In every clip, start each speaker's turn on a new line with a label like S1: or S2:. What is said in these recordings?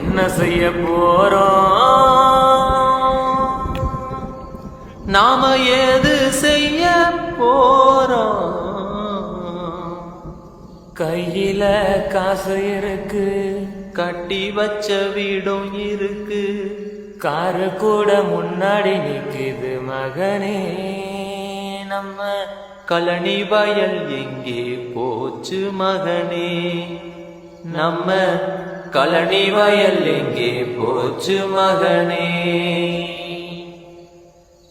S1: என்ன செய்ய போறோம்? நாம ஏது செய்ய போறோம்? கையில காசு இருக்கு, கட்டி வச்ச வீடும் இருக்கு, காரு கூட முன்னாடி நிக்குது மகனே. நம்ம கழனி வயல் எங்கே போச்சு மகனே? நம்ம கழனி வயல் எங்கே போச்சு மகனே?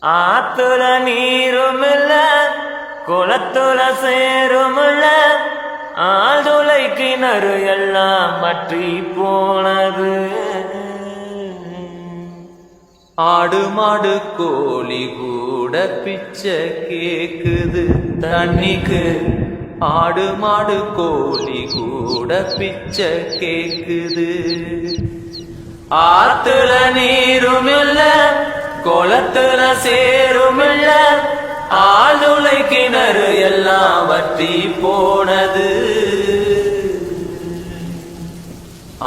S1: ஆத்துல நீரும் இல்ல, குளத்துல சேரும் இல்ல, ஆழ்துளை கிணறு எல்லாம் வற்றி போனது. ஆடு மாடு கோழி கூட பிச்சை கேக்குது தண்ணிக்கு. ஆடு மாடு கோழி கூட பிச்சை கேக்குது. ஆத்துல நீரும் இல்ல, குளத்துல சேரும் இல்ல, ஆழ்துளை கிணறு எல்லாம் வற்றி போனது.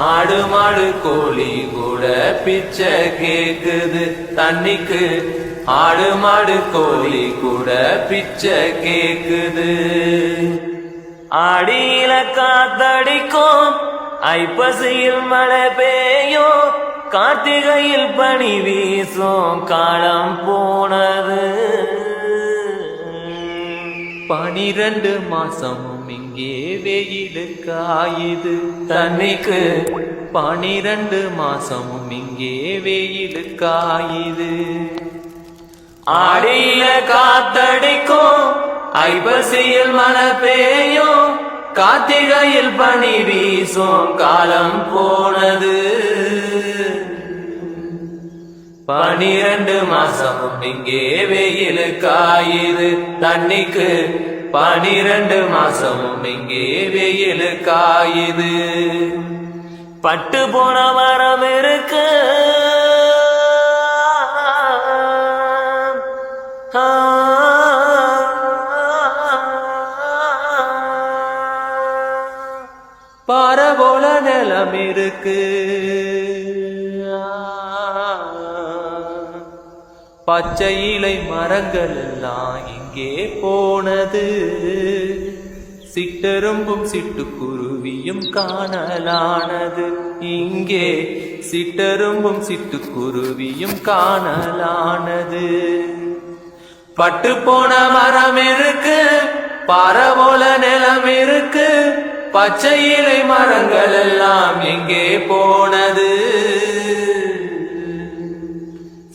S1: ஆடு மாடு கோழி கூட பிச்சை கேக்குது தண்ணிக்கு. ஆடு மாடு கோழி கூட பிச்சை கேக்குது. ஆடியில காத்தடிக்கும், ஐப்பசியில் மழை பெய்யும், கார்த்திகையில் பனி வீசும், காலம் போனது. 12 மாசமும் இங்கே வெயிலு காயுது தண்ணிக்கு. 12 மாசமும் இங்கே வெயிலு காயுது. ஆடியில காத்தடிக்கும், ஐப்பசியில் மழை பெய்யும், கார்த்திகையில் பனி வீசும், காலம் போனது. 12 மாசமும் இங்கே வெயிலு காயுது தண்ணிக்கு. 12 மாசமும் இங்கே வெயிலு காயுது. பட்டு போன மரம் இருக்கு, பாறை போல நிலம் இருக்கு, பச்சை இலை மரங்கள் எல்லாம் இங்கே போனது. சிட்டெரும்பும் சிட்டுக்குருவியும் காணலானது இங்கே. சிட்டெரும்பும் சிட்டுக்குருவியும் காணலானது. பட்டு போன மரம் இருக்கு, பாறை போல நிலம் இருக்கு, பச்சை இலை மரங்கள் எல்லாம் எங்கே போனது?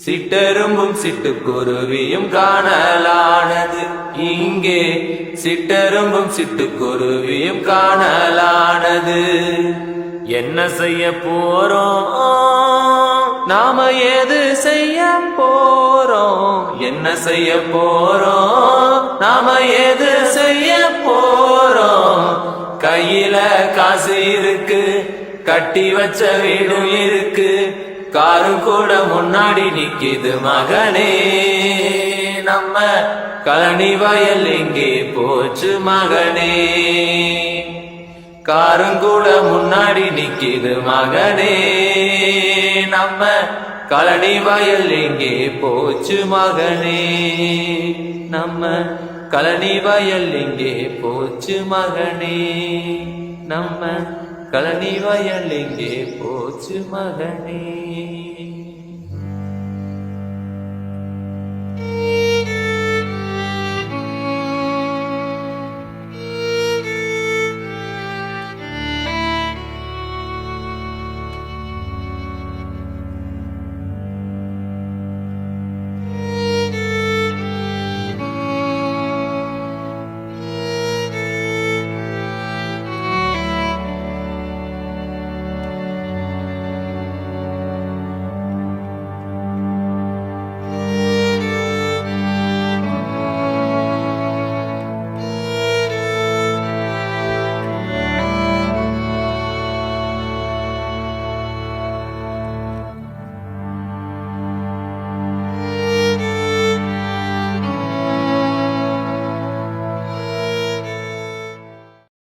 S1: சிட்டெரும்பும் சிட்டுக்குருவியும் காணலானது இங்கே. சிட்டெரும்பும் சிட்டுக்குருவியும் காணலானது. என்ன செய்ய போறோம்? நாம ஏது செய்ய போறோம்? என்ன செய்ய போறோம்? நாம ஏது செய்ய போறோம்? கையில காசு இருக்கு, கட்டி வச்ச வீடும் இருக்கு, காரு கூட முன்னாடி நிக்குது மகனே. நம்ம கழனி வயல் எங்கே போச்சு மகனே? காருங்கூட முன்னாடி நிக்குது மகனே. நம்ம கழனி வயல் எங்கே போச்சு மகனே? நம்ம கழனி வயல் எங்கே போச்சு மகனே? நம்ம கழனி வயல் எங்கே போச்சு மகனே?